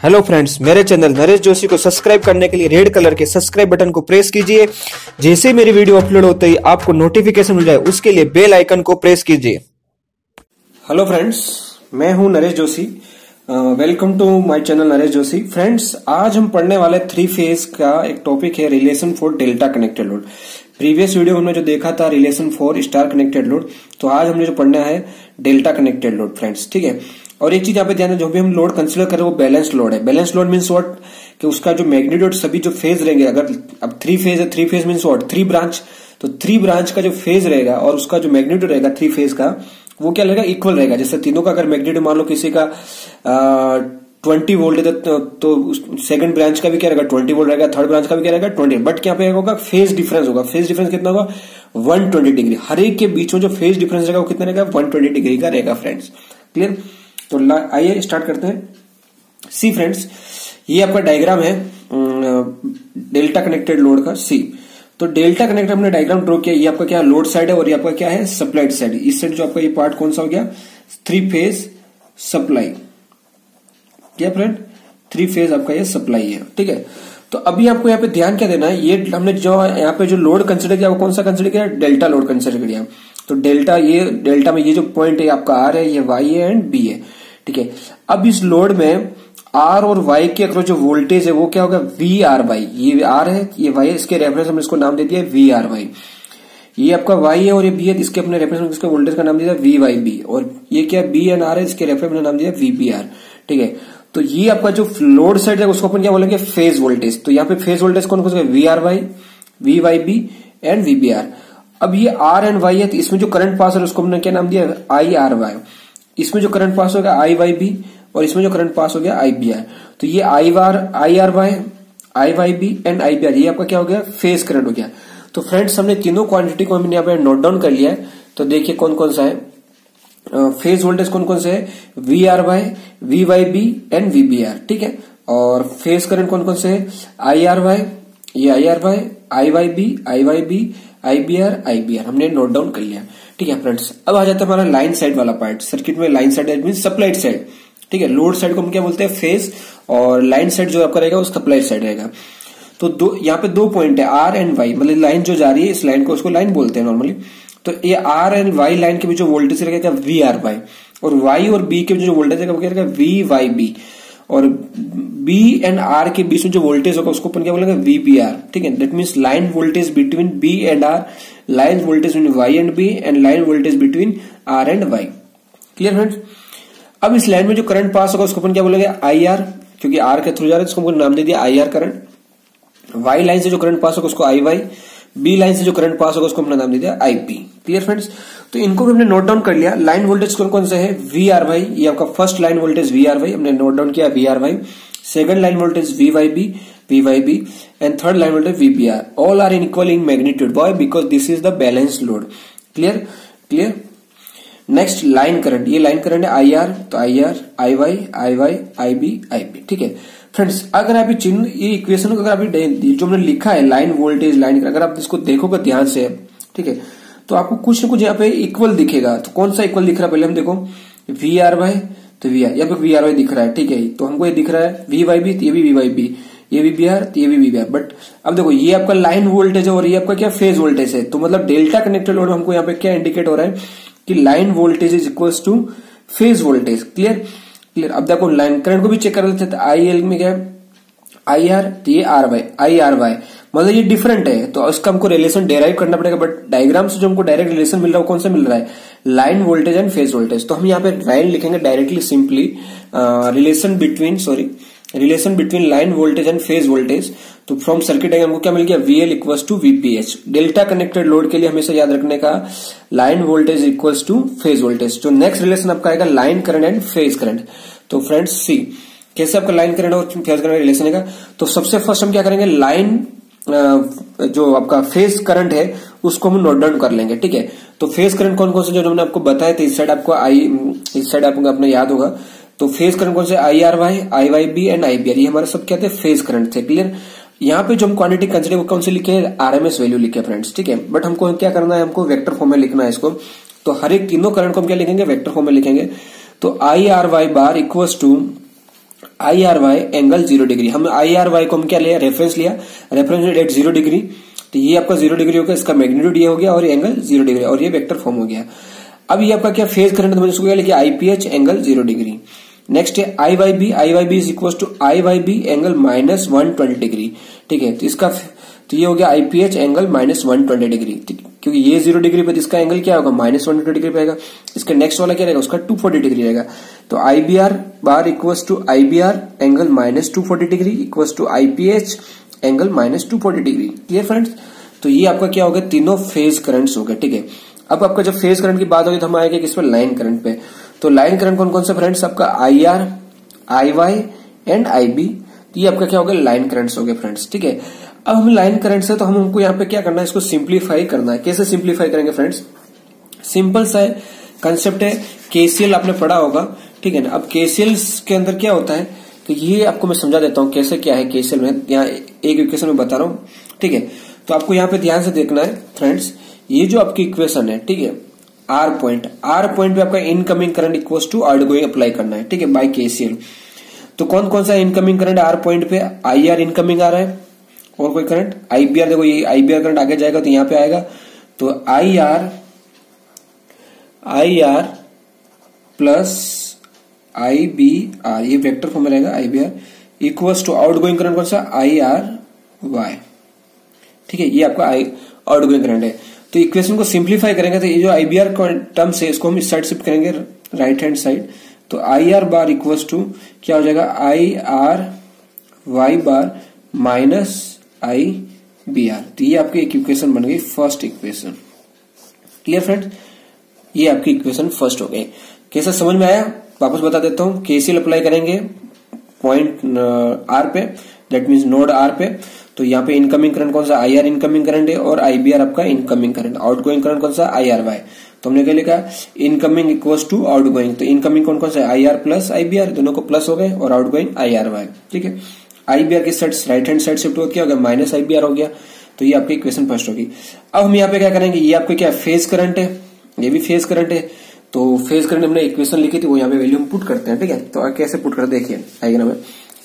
Hello friends, मेरे channel Naresh Joshi को subscribe करने के लिए रेड कलर के सब्सक्राइब बटन को प्रेस कीजिए। जैसे मेरी वीडियो अपलोड होते ही आपको नोटिफिकेशन मिल जाए, उसके लिए बेल आइकन को प्रेस कीजिए। हेलो फ्रेंड्स, मैं हूं Naresh Joshi. Welcome to my channel Naresh Joshi. Friends, आज हम पढ़ने वाले थ्री फेज का एक टॉपिक है relation for delta connected load. Previous video हमने जो देखा था relation for star connected load, तो आज हमने जो पढ़ना है डेल्टा कनेक्टेड लोड फ्रेंड्स, ठीक है। और एक चीज यहाँ पे ध्यान है, जो भी हम लोड कंसीडर करें वो बैलेंस लोड है। बैलेंस लोड मीन्स व्हाट, कि उसका जो मैग्नीट्यूड सभी जो फेज रहेंगे, अगर अब थ्री फेज है, three phase means what, three branch, तो थ्री ब्रांच का जो फेज रहेगा और उसका जो मैग्नीट्यूड रहेगा थ्री फेज का, वो क्या रहेगा, इक्वल रहेगा। जैसे तीनों का अगर मैग्नीट्यूड मान लो किसी का 20 वोल्ट है तो सेकंड ब्रांच का भी क्या रहेगा 20 वोल्ट रहेगा, थर्ड ब्रांच का भी क्या रहेगा 20। बट क्या पे होगा, फेज डिफरेंस होगा। फेज डिफरेंस कितना होगा, 120 डिग्री। हर एक के बीच में जो फेज डिफरेंस रहेगा वो कितना रहेगा, 120 डिग्री का रहेगा फ्रेंड्स। क्लियर? तो आइए स्टार्ट करते हैं। सी फ्रेंड्स, ये आपका डायग्राम है डेल्टा कनेक्टेड लोड का। सी, तो डेल्टा कनेक्टेड हमने डायग्राम ड्रॉ किया। ये आपका क्या लोड साइड है और ये आपका क्या है, सप्लाइड साइड। इस साइड जो आपका ये पार्ट कौन सा हो गया, थ्री फेज सप्लाई। क्या फ्रेंड, थ्री फेज आपका ये सप्लाई है, ठीक है। तो अभी आपको यहाँ पे ध्यान क्या देना है, ये हमने जो यहाँ पे जो लोड कंसिडर किया वो कौन सा कंसिडर किया, डेल्टा लोड कंसिडर किया। तो डेल्टा, ये डेल्टा में ये जो पॉइंट है आपका आर है, ये वाई है एंड बी है, ठीक है। अब इस लोड में आर और वाई के अक्रॉस जो वोल्टेज है वो क्या होगा, वी आर वाई। ये आर है, ये वाई है, इसके रेफरेंस हमने इसको नाम दे दिया वी आर वाई। ये आपका वाई है और ये बी है, इसके अपने रेफरेंस में इसके वोल्टेज का नाम दिया वी वाई बी। और ये क्या बी एंड आर है, इसके रेफरेंस में नाम दिया वी बी आर, ठीक है। तो ये आपका जो लोड साइड है उसको अपन क्या बोलेंगे, फेज वोल्टेज। तो यहाँ पे फेज वोल्टेज कौन कौन सा, V R Y, V Y B and V B R. अब ये आर एंड वाई है, तो इसमें जो करंट पास है उसको हमने क्या नाम दिया, आई आर वाई। इसमें जो करंट पास होगा आई वाई बी और इसमें जो करंट पास हो गया आई बी आर। तो ये I R Y, I Y B and I B R, ये आपका क्या हो गया, फेज करंट हो गया। तो फ्रेंड्स, हमने तीनों क्वांटिटी को हमने यहाँ पे नोट डाउन कर लिया है। तो देखिए कौन कौन सा है फेज वोल्टेज, कौन कौन से है, V R Y, V Y B and V B R, ठीक है। और फेज करंट कौन कौन से है, आई आर वाई, ये I R Y, I Y B, I Y B, I B R हमने नोट डाउन कर लिया, ठीक है फ्रेंड्स। अब आ जाता है हमारा लाइन साइड वाला पार्ट। सर्किट में line side mean supplied side, ठीक है। लोड साइड को हम क्या बोलते हैं, फेज, और लाइन साइड जो आपका रहेगा वो सप्लाइड साइड रहेगा। तो यहाँ पे दो पॉइंट है, आर एंड वाई, मतलब लाइन जो जा रही है इस लाइन को उसको लाइन बोलते हैं नॉर्मली। तो ये आर एंड वाई लाइन के बीच जो वोल्टेज रहेगा वी आर वाई, और वाई और बी के बीच जो वोल्टेज रहेगा वो क्या रहेगा, वी वाई बी। और बी एंड आर के बीच में जो वोल्टेज होगा उसको अपन क्या बोलेंगे, वी बी आर, ठीक है। That means line voltage between B and R, line voltage between Y and B and line voltage between R and Y. Clear friends? अब इस लाइन में जो करंट पास होगा उसको अपन क्या बोलेंगे, आई आर, क्योंकि आर के थ्रू जा रहा है उसको नाम दे दिया I R current. Y line से जो करंट पास होगा उसको आई वाई, बी लाइन से जो करंट पास होगा उसको हमने नाम दे दिया आई पी। Clear friends? तो इनको भी हमने नोट डाउन कर लिया। लाइन वोल्टेज कौन कौन से है, वी आर वाई, ये आपका first line voltage V R Y हमने नोट डाउन किया, V R Y. Second line voltage V Y B, V Y B and third line voltage V B R. All are in equal in magnitude, why, because this is the balance load. Clear? Clear? Next line current, ये line current है I R, तो I R, I Y, I Y, I B, ठीक है friends. अगर आप ये equation को अगर आप जो हमने लिखा है लाइन वोल्टेज लाइन, अगर आप इसको देखोगे ध्यान से, ठीक है, तो आपको कुछ न कुछ यहाँ पे इक्वल दिखेगा। तो कौन सा इक्वल दिख रहा है, पहले हम देखो, वी आर वाई, तो वी आर, यहाँ पे वी आर वाई दिख रहा है, ठीक है। तो हमको ये दिख रहा है वी वाई बी, तो ये भी वी वाई बी, ये भी बी आर, तो ये भी वी बी आर। बट अब देखो ये आपका लाइन वोल्टेज है और ये आपका क्या फेज वोल्टेज है। तो मतलब डेल्टा कनेक्टेड लोड हमको यहाँ पे क्या इंडिकेट हो रहा है कि line voltage is equal to phase voltage. Clear? Clear? अब देखो लाइन करंट को भी चेक कर लेते हैं। आई एल में क्या है, आई आर, तो ये R Y, I R Y, मतलब ये डिफरेंट है, तो इसका हमको रिलेशन डेराइव करना पड़ेगा। बट डायग्राम से जो हमको डायरेक्ट रिलेशन मिल रहा है वो कौन सा मिल रहा है, line voltage and phase voltage. तो हम यहाँ पे लाइन लिखेंगे directly, simply relation between line voltage and phase voltage. तो फ्रॉम सर्किट डायग्राम हमको क्या मिल गया, VL equals to VPH. Delta connected load के लिए हमेशा याद रखने का, line voltage equals to phase voltage. जो नेक्स्ट रिलेशन आपका आएगा line current and phase current. तो फ्रेंड्स सी, कैसे आपका लाइन करंट और फेज करंट रिलेशन है। तो सबसे फर्स्ट हम क्या करेंगे, लाइन जो आपका फेज करंट है उसको हम नोट डाउन कर लेंगे, ठीक है। तो फेज करंट कौन कौन से जो हमने आपको बताया था, इस साइड आपको इस साइड आपको अपना याद होगा। तो फेज करंट कौन से, I R Y, I Y B and I B R, ये हमारे सब क्या थे, फेज करंट थे। क्लियर? यहाँ पे जो हम क्वांटिटी कंसिडर वो कौन से लिखे, आरएमएस वैल्यू लिखे फ्रेंड्स, ठीक है। बट हमको क्या करना है, हमको वेक्टर फॉर्म में लिखना है इसको। तो हर एक तीनों करंट को हम क्या लिखेंगे, वेक्टर फॉर्म में लिखेंगे। तो I R Y bar equals to I R Y angle 0 degree. हम आई आर वाई को हम क्या लिया, रेफरेंस लिया, रेफरेंस एट 0 डिग्री। तो ये आपका 0 डिग्री हो गया, इसका मैग्नीट्यूड ये हो गया और एंगल 0 डिग्री और ये वेक्टर फॉर्म हो गया। अब ये आपका क्या फेज करंट मैंने इसको क्या लिखा, आईपीएच एंगल 0 डिग्री। नेक्स्ट है I Y B, I Y B is equal to I Y B angle minus 120 degree. ठीक है, तो इसका तो ये हो गया आईपीएच एंगल माइनस 120 डिग्री, क्योंकि ये 0 डिग्री पे इसका एंगल क्या होगा, माइनस 120 डिग्री पे आएगा। इसका नेक्स्ट वाला क्या रहेगा, उसका 240 डिग्री रहेगा। तो IBR bar equals to IBR angle minus 240 degree equals to IPH angle minus 240 degree. Clear friends. तो ये आपका क्या होगा, तीनों फेज करंट्स हो गए। ठीक है, अब आपका जब फेज करंट की बात होगी तो हम आएंगे किस पर, लाइन करंट पे। तो लाइन करंट कौन कौन से फ्रेंड्स, आपका I R, I Y and I B. ये आपका क्या होगा, लाइन करंट्स हो गए फ्रेंड्स। ठीक है, अब हम लाइन करंट से तो हमको यहाँ पे क्या करना है, इसको सिंप्लीफाई करना है। कैसे सिंप्लीफाई करेंगे फ्रेंड्स, सिंपल सा कंसेप्ट है, केसीएल आपने पढ़ा होगा। ठीक है ना। अब केसीएल के अंदर क्या होता है, तो ये आपको मैं समझा देता हूँ कैसे क्या है केसीएल में। यहाँ एक इक्वेशन में बता रहा हूँ। ठीक है, तो आपको यहाँ पे ध्यान से देखना है फ्रेंड्स, ये जो आपकी इक्वेशन है, ठीक है, आर पॉइंट पे आपका incoming current equals to outgoing apply करना है। ठीक है, बाय केसीएल। तो कौन कौन सा इनकमिंग करंट आर पॉइंट पे, आई आर इनकमिंग आ रहा है, और कोई करंट आईबीआर, देखो ये आईबीआर करंट आगे जाएगा तो यहाँ पे आएगा। तो I R plus I B R, ये वेक्टर फॉर्म में रहेगा, IBR equals to outgoing current कौन सा, आई आर वाई। ठीक है, ये आपका आउटगोइंग करंट है। तो इक्वेशन को सिंप्लीफाई करेंगे तो ये जो आईबीआर टर्म्स है इसको हम इस साइड शिफ्ट करेंगे, राइट हैंड साइड। तो I R bar equals to क्या हो जाएगा, I R Y bar minus I B R. तो ये आपकी एक इक्वेशन बन गई, फर्स्ट इक्वेशन। क्लियर फ्रेंड्स, ये आपकी इक्वेशन फर्स्ट हो गई। कैसा समझ में आया, वापस बता देता हूं। केसीएल अप्लाई करेंगे पॉइंट आर पे, दैट मीन्स नोड आर पे। तो यहाँ पे इनकमिंग करंट कौन सा, आई आर इनकमिंग करंट है, और आईबीआर आपका इनकमिंग करंट। आउटगोइंग करंट कौन सा, आई आर वाई। तो हमने क्या लिखा, इनकमिंग इक्वल्स टू आउटगोइंग। तो इनकमिंग कौन कौन सा, आई आर प्लस आईबीआर, दोनों को प्लस हो गए, और आउटगोइंग आई आर वाई। ठीक है, आईबीआर की side right hand side shift हो गया, माइनस आईबीआर हो गया। तो ये आपकी इक्वेशन फर्स्ट होगी। अब हम यहाँ पे क्या करेंगे, ये आपके क्या फेज करंट है, ये भी फेज करंट है। तो फेज करंट हमने इक्वेशन लिखी थी, वो यहाँ पे वैल्यू हम पुट करते हैं। ठीक है, तो कैसे पुट करते देखिए, आएगा ना,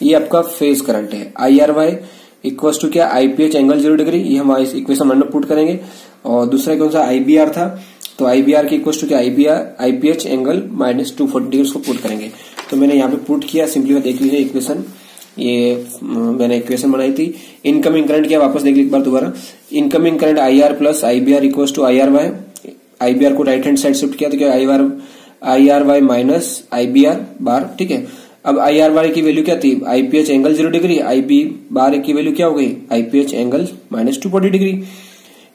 ये आपका फेज करंट है, I R Y equals to क्या, आईपीएच एंगल 0 डिग्री। ये हम इक्वेशन में पुट करेंगे। और दूसरा कौन सा, आईबीआर था, तो आईबीआर की इक्वल्स टू क्या, आईपीएच एंगल माइनस 240 डिग्री, उसको पुट करेंगे। तो मैंने यहाँ पे पुट किया, सिंपली देख लीजिए इक्वेशन, ये मैंने इक्वेशन बनाई थी। इनकमिंग करंट क्या, वापस देख लीजिए एक बार दोबारा, incoming current I R plus IBR equals to I R Y. IBR को राइट हैंड साइड शिफ्ट किया तो क्या, I R Y minus IBR bar. ठीक है, अब आई आर वाई की वैल्यू क्या थी, IPH angle 0 degree, I B bar की वैल्यू क्या हो गई, आईपीएच एंगल माइनस 240 डिग्री।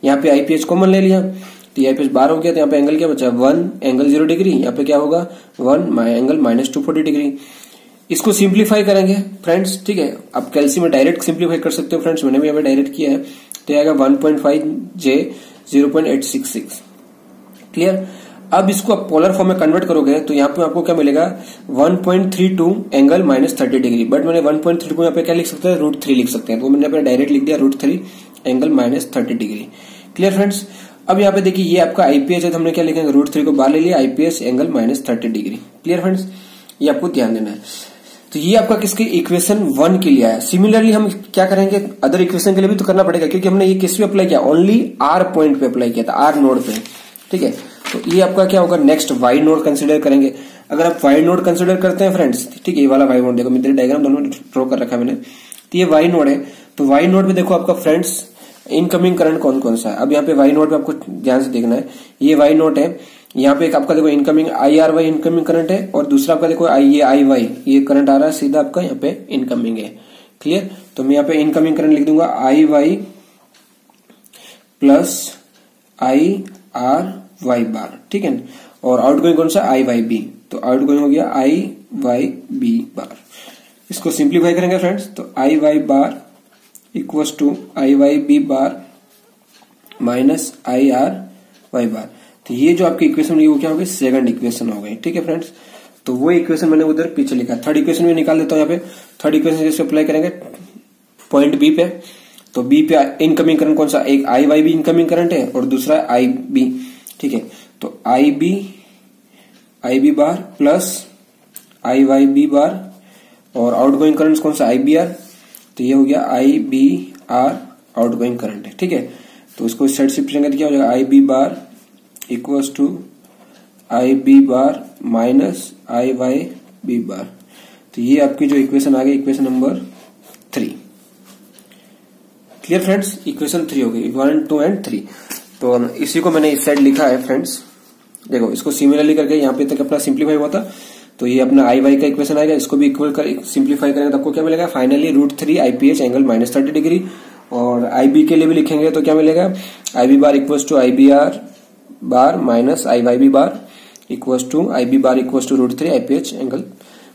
यहाँ पे आईपीएच कॉमन ले लिया, तो आईपीएच बार हो गया, तो यहाँ पे एंगल क्या बचा, 1 एंगल 0 डिग्री। यहाँ पे क्या होगा, 1 एंगल माइनस 240 डिग्री। इसको सिंप्लीफाई करेंगे फ्रेंड्स। ठीक है, आप कैल्सियम में डायरेक्ट सिंप्लीफाई कर सकते हो फ्रेंड्स, मैंने भी यहाँ पे डायरेक्ट किया है। तो आएगा 1.5 J 0.866। क्लियर। अब इसको आप पोलर फॉर्म में कन्वर्ट करोगे तो यहाँ पे आपको क्या मिलेगा, 1.32 एंगल माइनस 30 डिग्री। बट मैंने 1.32 को यहाँ पे क्या लिख सकते हैं, √3 लिख सकते हैं, तो मैंने यहाँ पे डायरेक्ट लिख दिया √3 angle minus 30 degree. Clear friends. अब यहाँ पे देखिए, ये आपका आईपीएच है, तो हमने क्या लिखेंगे, √3 को बाहर ले लिया, IPH angle minus 30 degree. Clear friends, ये आपको ध्यान देना है। तो ये आपका किसके, इक्वेशन 1 के लिए आया। सिमिलरली हम क्या करेंगे, अदर इक्वेशन के लिए भी तो करना पड़ेगा, क्योंकि हमने ये किस पे अप्लाई किया, ओनली आर पॉइंट पे अप्लाई किया था, आर नोड पे। ठीक है, तो ये आपका क्या होगा, नेक्स्ट वाई नोड कंसिडर करेंगे। अगर आप वाई नोड कंसिडर करते हैं फ्रेंड्स, ठीक है, ये वाला वाई नोड देखो, मेरे डायग्राम दोनों ड्रॉ कर रखा है मैंने। तो ये वाई नोड है, तो वाई नोड में देखो आपका फ्रेंड्स इनकमिंग करंट कौन कौन सा है। अब यहाँ पे वाई नोड पे आपको ध्यान से देखना है, ये वाई नोड है, यहाँ पे एक आपका देखो incoming I R Y incoming current है, और दूसरा आपका देखो आई वाई ये करंट आ रहा है सीधा आपका यहाँ पे इनकमिंग है। क्लियर। तो मैं यहाँ पे इनकमिंग करंट लिख दूंगा I Y plus I R Y bar. ठीक है, और आउटगोइंग कौन सा, आई वाई बी। तो आउटगोइंग हो गया आई वाई बी बार। इसको सिंप्लीफाई करेंगे फ्रेंड्स, तो I Y bar equals to I Y B bar minus I R Y bar. तो ये जो आपकी इक्वेशन हुई वो क्या हो गई, सेकंड इक्वेशन हो गई। ठीक है फ्रेंड्स, तो वो इक्वेशन मैंने उधर पीछे लिखा। थर्ड इक्वेशन में निकाल देता हूं, यहाँ पे थर्ड इक्वेशन जैसे अप्लाई करेंगे पॉइंट बी पे। तो बी पे इनकमिंग करंट कौन सा, एक आई वाई बी इनकमिंग करंट है, और दूसरा आई बी। ठीक है, तो आई बी बार प्लस आई वाई बी बार और आउटगोइंग करंट कौन सा, IBR, तो ये हो गया IBR आउटगोइंग करंट है, ठीक है। तो इसको इस साइड शिफ्ट करेंगे तो क्या हो जाएगा, IB bar equals to IB bar minus IYB bar. तो ये आपकी जो इक्वेशन आ गई, equation number 3। Clear friends, equation 3 हो गई, 1, 2 एंड 3। तो इसी को मैंने इस साइड लिखा है फ्रेंड्स। देखो इसको सिमिलरली करके यहाँ पे तक अपना सिंप्लीफाई हुआ था, तो ये अपना IY का इक्वेशन आएगा, इसको भी इक्वल कर सिंप्लीफाई करेंगे तो आपको क्या मिलेगा, फाइनली √3 IPH एंगल -30 डिग्री। और IB के लिए भी लिखेंगे तो क्या मिलेगा, IB bar equals to IBR bar minus IYB bar equals to IB bar equals to √3 IPH angle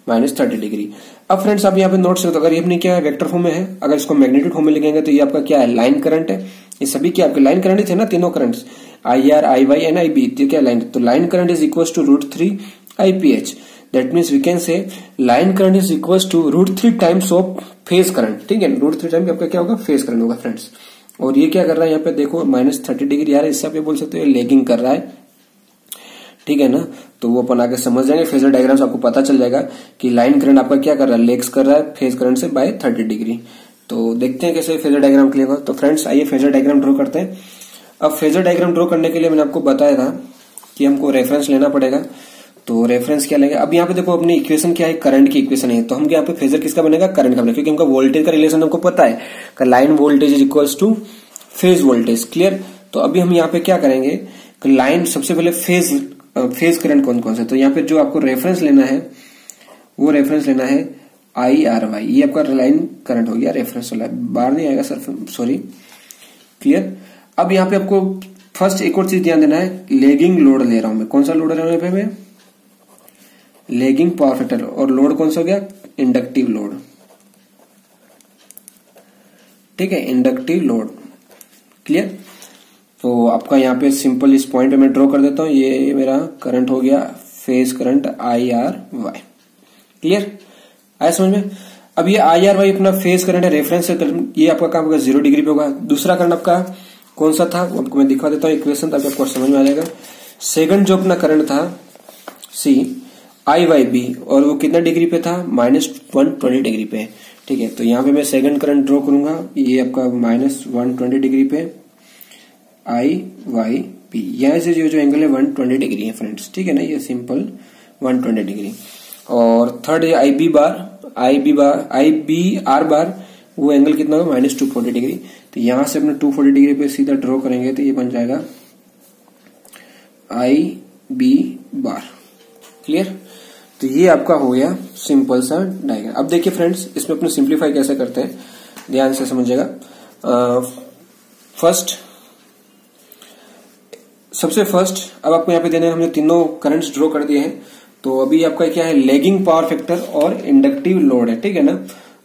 -30 degree. अब फ्रेंड्स आप यहाँ पे नोट सकते हो, अगर ये अपनी क्या है, वेक्टर फॉर्म में है, अगर इसको मैग्नीट्यूड फॉर्म में लिखेंगे तो ये आपका क्या है, लाइन करंट है। ये सभी क्या आपके लाइन करंट थे ना, तीनों currents IR, IY and IB, ये क्या लाइन, तो line current is equals to √3 IPH। That means we can say line current is equals to √3 times of phase current, ठीक है। √3 टाइम आपका क्या होगा, फेज करंट होगा फ्रेंड्स। और ये क्या कर रहा है यहाँ पे देखो -30 डिग्री आ रहा है, इससे आप ये बोल सकते हो लेगिंग कर रहा है, ठीक है ना। तो वो अपन आगे समझ जाएंगे, फेजर डायग्राम से आपको पता चल जाएगा कि लाइन करंट आपका क्या कर रहा है, लेग्स कर रहा है फेज करंट से बाय 30 डिग्री। तो देखते हैं कैसे फेजर डायग्राम क्लियर होगा। तो फ्रेंड्स आइए फेजर डायग्राम ड्रॉ करते हैं। अब फेजर डायग्राम ड्रॉ करने के लिए मैंने आपको बताया था कि हमको रेफरेंस लेना पड़ेगा। तो रेफरेंस क्या लेंगे, अब यहाँ पे देखो अपनी इक्वेशन क्या है, करंट की इक्वेशन है, तो हम यहाँ पे फेजर किसका बनेगा, करंट का बनेगा, क्योंकि हमको वोल्टेज का रिलेशन हमको पता है, line voltage is equals to phase voltage. Clear. तो अभी हम यहाँ पे क्या करेंगे, लाइन सबसे पहले फेज करंट कौन कौन सा, तो यहाँ पे जो आपको रेफरेंस लेना है वो रेफरेंस लेना है IRY, ये आपका लाइन करंट हो गया, रेफरेंस वाला बाहर नहीं आएगा सर, सॉरी। क्लियर। अब यहाँ पे आपको फर्स्ट एक और चीज ध्यान देना है, लेगिंग लोड ले रहा हूं मैं, कौन सा लोड ले रहा हूं यहाँ पे मैं, लेगिंग पावर फैक्टर, और लोड कौन सा हो गया, इंडक्टिव लोड, ठीक है, इंडक्टिव लोड। क्लियर। तो आपका यहाँ पे सिंपल इस पॉइंट पे मैं ड्रॉ कर देता हूं, ये मेरा करंट हो गया फेज करंट IRY। क्लियर, आया समझ में। अब ये IRY अपना फेज करंट है, रेफरेंस है, ये आपका काम होगा 0 डिग्री पे होगा। दूसरा करंट आपका कौन सा था वो आपको मैं दिखा देता हूँ इक्वेशन, ताकि आपको समझ में आ जाएगा। सेकंड जो अपना करंट था C IYB, और वो कितना डिग्री पे था, -120 डिग्री पे, ठीक है। तो यहाँ पे मैं सेकंड करंट ड्रॉ करूंगा, ये आपका -120 डिग्री पे IYB, यहाँ से जो एंगल है 120 डिग्री है फ्रेंड्स, ठीक है ना, ये सिंपल 120 डिग्री। और थर्ड है IBR बार, वो एंगल कितना होगा, -240 डिग्री। तो यहां से अपने 240 डिग्री पे सीधा ड्रॉ करेंगे तो ये बन जाएगा IB बार। क्लियर। तो ये आपका हो गया सिंपल सा डायग्राम। अब देखिए फ्रेंड्स, इसमें अपने सिंप्लीफाई कैसे करते हैं, ध्यान से समझिएगा। सबसे फर्स्ट अब आपको यहाँ पे देने, हमने तीनों करंट्स ड्रॉ कर दिए हैं। तो अभी आपका क्या है, लेगिंग पावर फैक्टर और इंडक्टिव लोड है, ठीक है ना।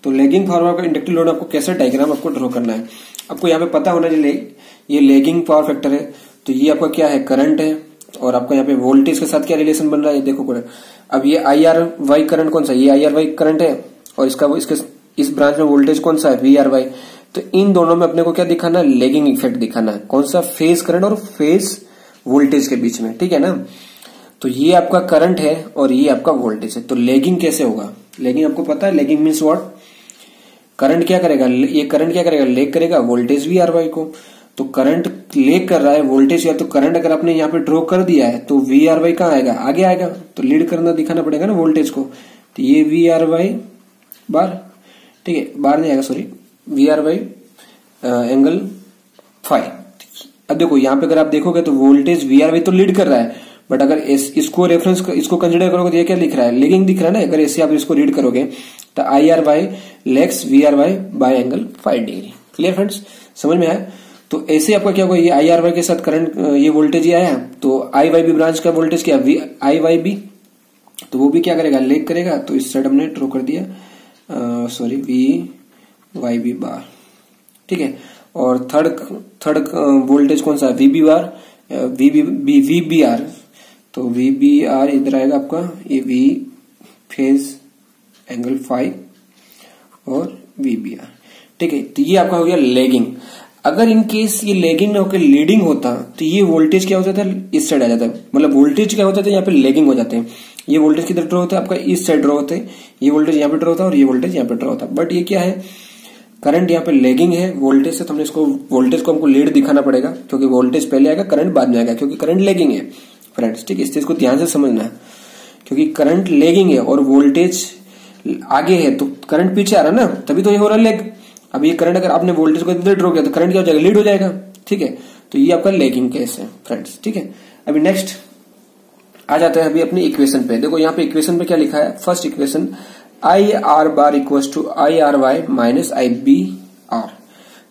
तो लेगिंग पावर का इंडक्टिव लोड आपको कैसे डायग्राम आपको ड्रॉ करना है, आपको यहाँ पे पता होना चाहिए ये लेगिंग पावर फैक्टर है, तो ये आपका क्या है, करंट है, और आपका यहाँ पे वोल्टेज के साथ क्या रिलेशन बन रहा है, देखो करंट। अब ये IRY करंट कौन सा, ये IRY करंट है, और इसके इस ब्रांच में वोल्टेज कौन सा है, VRY। तो इन दोनों में अपने को क्या दिखाना है, लेगिंग इफेक्ट दिखाना है, कौन सा, फेज करंट और फेज वोल्टेज के बीच में, ठीक है ना। तो ये आपका करंट है और ये आपका वोल्टेज है। तो लेगिंग कैसे होगा, लेगिंग आपको पता है, लेगिंग मीन्स व्हाट, करंट क्या करेगा, ये करंट क्या करेगा, लेग करेगा वोल्टेज VRY को। तो करंट लेग कर रहा है वोल्टेज, या तो करंट अगर आपने यहाँ पे ड्रॉ कर दिया है तो VRY कहाँ आएगा, आगे आएगा, तो लीड करना दिखाना पड़ेगा ना वोल्टेज को। तो ये VRY बार, ठीक है, बार नहीं आएगा, सॉरी, VRY एंगल फाई। अब देखो यहाँ पे अगर आप देखोगे तो वोल्टेज VRY तो लीड कर रहा है, बट अगर इसको रेफरेंस इसको कंसिडर करोगे तो ये क्या लिख रहा है, लेगिंग दिख रहा है ना। अगर ऐसे आप इसको रीड करोगे तो IRY legs VRY bye angle 5 degree. Clear friends, समझ में आया। तो ऐसे आपका क्या होगा, ये IRY के साथ करंट, ये वोल्टेज ही आया, तो IYB ब्रांच का वोल्टेज क्या, IYB, तो वो भी क्या करेगा, लेग करेगा। तो इस साइड हमने ड्रॉ कर दिया, सॉरी, VYB बार, ठीक है। और थर्ड वोल्टेज कौन सा है, VB बार, VBR, तो VBR इधर आएगा आपका, ये V फेज एंगल 5 और VBR, ठीक है। तो ये आपका हो गया लेगिंग। अगर इन केस ये लैगिंग ना होकर लीडिंग होता तो ये वोल्टेज क्या हो जाता है, इस साइड आ जाता है। मतलब वोल्टेज क्या होता है, यहाँ पे लैगिंग हो जाते हैं। ये वोल्टेज किधर ड्रॉ होता है आपका, इस साइड ड्रॉ होते हैं। ये वोल्टेज यहाँ पे ड्रॉ होता है और ये वोल्टेज यहाँ पे ड्रॉ होता है। बट ये क्या है, करंट यहाँ पे लैगिंग है वोल्टेज से, तो हमने इसको वोल्टेज को हमको लीड दिखाना पड़ेगा, क्योंकि वोल्टेज पहले आएगा करंट बाद में आएगा, क्योंकि करंट लैगिंग है फ्रेंड्स। ठीक है, इस चीज को ध्यान से समझना है, क्योंकि करंट लैगिंग है और वोल्टेज आगे है, तो करंट पीछे आ रहा है ना, तभी तो ये हो रहा है लैग। अब ये करंट अगर आपने वोल्टेज को इधर ड्रॉ किया तो करंट क्या हो जाएगा, लीड हो जाएगा। ठीक है, तो ये आपका लैगिंग केस है फ्रेंड्स। ठीक है, अभी नेक्स्ट आ जाते हैं अभी अपनी इक्वेशन पे। देखो यहाँ पे इक्वेशन पे क्या लिखा है, first equation I R bar equal to I R Y minus I B R.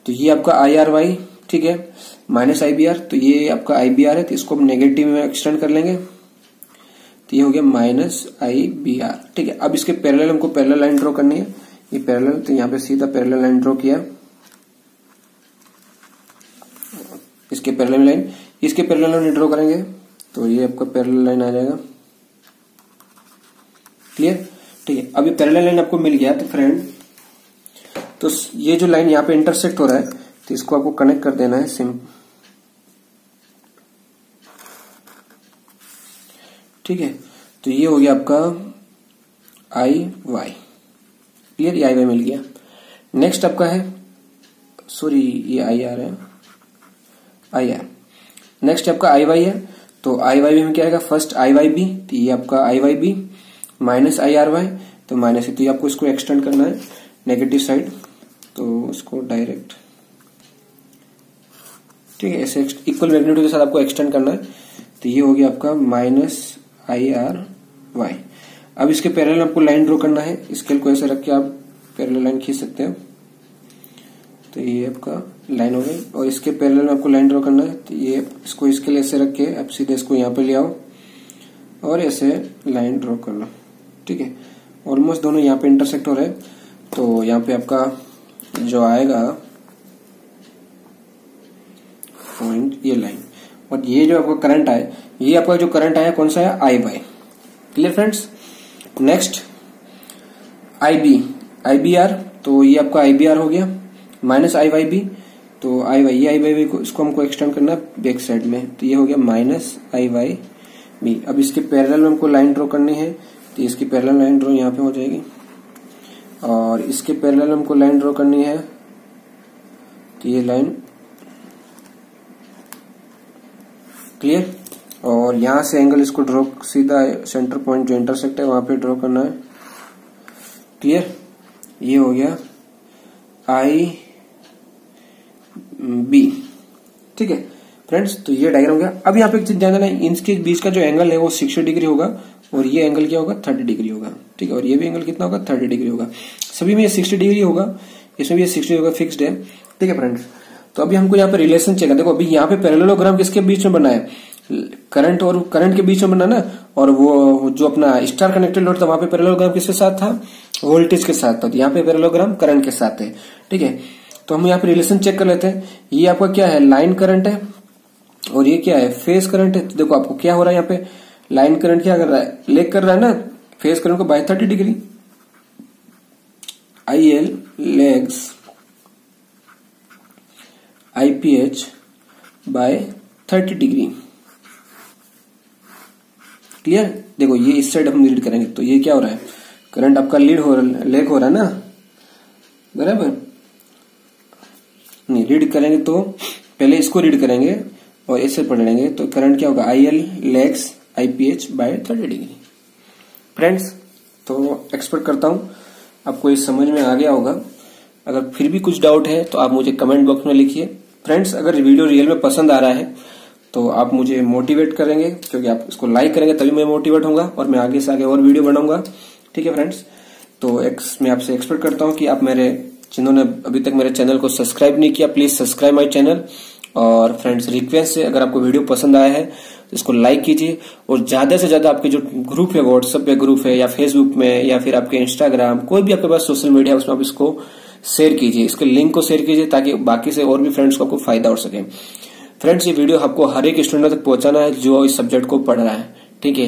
तो ये आपका आई आर वाई, ठीक है, माइनस आई बी आर, तो ये आपका आई बी आर है, तो इसको हम नेगेटिव में एक्सटेंड कर लेंगे, तो ये हो गया माइनस आई बी आर। ठीक है, अब इसके पैरेलल हमको पैरेलल लाइन ड्रॉ करनी है, ये पैरेलल, तो यहाँ पे सीधा पैरेलल लाइन ड्रॉ किया, इसके पैरेलल लाइन, इसके पैरेलल लाइन ड्रॉ करेंगे तो ये आपका पैरेलल लाइन आ जाएगा। क्लियर? ठीक है, अभी पैरेलल लाइन आपको मिल गया तो फ्रेंड, तो ये जो लाइन यहाँ पे इंटरसेक्ट हो रहा है तो इसको आपको कनेक्ट कर देना है सिम। ठीक है, तो ये हो गया आपका आई वाई। क्लियर? ये आई वाई मिल गया। नेक्स्ट आपका है, सॉरी ये आई आर है, आई आर। नेक्स्ट आपका आई वाई है, तो आई वाई में क्या आएगा, फर्स्ट आई वाई बी, तो ये आपका I Y B minus I R Y, तो माइनस, तो ये आपको इसको एक्सटेंड करना है नेगेटिव साइड, तो इसको डायरेक्ट, ठीक है, ऐसे इक्वल मैग्नीट्यूड के साथ आपको एक्सटेंड करना है, तो ये हो गया आपका माइनस आई आर वाई। अब इसके पैरेलल आपको लाइन ड्रॉ करना है, स्केल को ऐसे रख के आप पैरेलल लाइन खींच सकते हो, तो ये आपका लाइन हो गई। और इसके पैरेलल में आपको लाइन ड्रॉ करना है, तो ये इसको स्केल ऐसे रख के आप सीधे इसको यहाँ पे ले आओ और ऐसे लाइन ड्रॉ कर लो। ठीक है, ऑलमोस्ट दोनों यहाँ पे इंटरसेक्ट हो रहे हैं, तो यहाँ पे आपका जो आएगा पॉइंट, ये लाइन, और ये जो आपका करंट आए, ये आपका जो करंट आया कौन सा है, I Y. Clear friends? Next I B R, तो ये आपका आई बी आर हो गया माइनस आई वाई बी, तो आई वाई, ये आई वाई बी को इसको हमको एक्सटेंड करना है बैक साइड में, तो ये हो गया माइनस आई वाई बी। अब इसके पैरेलल में हमको लाइन ड्रॉ करनी है, तो इसकी पैरेलल लाइन ड्रॉ यहाँ पे हो जाएगी, और इसके पैरेलल हमको लाइन ड्रॉ करनी है, तो ये लाइन। क्लियर? और यहां से एंगल इसको ड्रॉ, सीधा सेंटर पॉइंट जो इंटरसेक्ट है वहां पे ड्रॉ करना है। क्लियर? ये हो गया आई बी। ठीक है फ्रेंड्स, तो ये डायग्राम हो गया। अब यहाँ पे एक चीज ध्यान देना, इनके बीच का जो एंगल है वो 60 डिग्री होगा, और ये एंगल क्या होगा, 30 डिग्री होगा। ठीक है, और ये भी एंगल कितना होगा, 30 डिग्री होगा। सभी में ये 60 डिग्री होगा, इसमें भी ये 60 होगा, फिक्स्ड है। ठीक है फ्रेंड्स, तो अभी हमको यहाँ पे रिलेशन चेक है। देखो अभी यहाँ पे पैरेललोग्राम किसके बीच में बना है, करंट और करंट के बीच में बना ना, और वो जो अपना स्टार कनेक्टेड लोड था वहां पे पैरेललोग्राम किसके साथ था, वोल्टेज के साथ था, तो यहाँ पे पैरेललोग्राम करंट के साथ है। ठीक है, तो हम यहाँ पे रिलेशन चेक कर लेते हैं। ये आपका क्या है, लाइन करंट है, और ये क्या है, फेज करंट है। तो देखो आपको क्या हो रहा है, यहाँ पे लाइन करंट क्या कर रहा है, लेग कर रहा है ना फेज करंट को by 30 degree. I L lags IPH by 30 degree. Clear? देखो ये इस साइड हम रीड करेंगे, तो ये क्या हो रहा है, करंट आपका लेग हो रहा है ना, बराबर। नहीं, रीड करेंगे तो पहले इसको रीड करेंगे और ऐसे पढ़ लेंगे, तो करंट क्या होगा, IL lags IPH by 30 degree. Friends, तो एक्सपेक्ट करता हूं आपको ये समझ में आ गया होगा। अगर फिर भी कुछ डाउट है तो आप मुझे कमेंट बॉक्स में लिखिए। फ्रेंड्स, अगर वीडियो रियल में पसंद आ रहा है तो आप मुझे मोटिवेट करेंगे, क्योंकि आप इसको लाइक करेंगे तभी मैं मोटिवेट होऊंगा और मैं आगे से आगे और वीडियो बनाऊंगा। ठीक है फ्रेंड्स, तो मैं आपसे एक्सपेक्ट करता हूं कि आप जिन्होंने अभी तक मेरे चैनल को सब्सक्राइब नहीं किया, प्लीज सब्सक्राइब माई चैनल। और फ्रेंड्स, रिक्वेस्ट है, अगर आपको वीडियो पसंद आया है तो इसको लाइक कीजिए, और ज्यादा से ज्यादा आपके जो ग्रुप है, व्हाट्सएप पे ग्रुप है या फेसबुक में या फिर आपके इंस्टाग्राम, कोई भी आपके पास सोशल मीडिया है उसमें आप इसको शेयर कीजिए, इसके लिंक को शेयर कीजिए, ताकि बाकी से और भी फ्रेंड्स को आपको फायदा हो सके। फ्रेंड्स, ये वीडियो आपको हर एक स्टूडेंट तक पहुंचाना है जो इस सब्जेक्ट को पढ़ रहा है। ठीक है,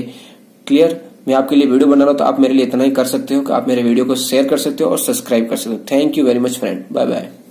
क्लियर? मैं आपके लिए वीडियो बना रहा हूं, तो आप मेरे लिए इतना ही कर सकते हो कि आप मेरे वीडियो को शेयर कर सकते हो और सब्सक्राइब कर सकते हो। Thank you very much friend, bye bye.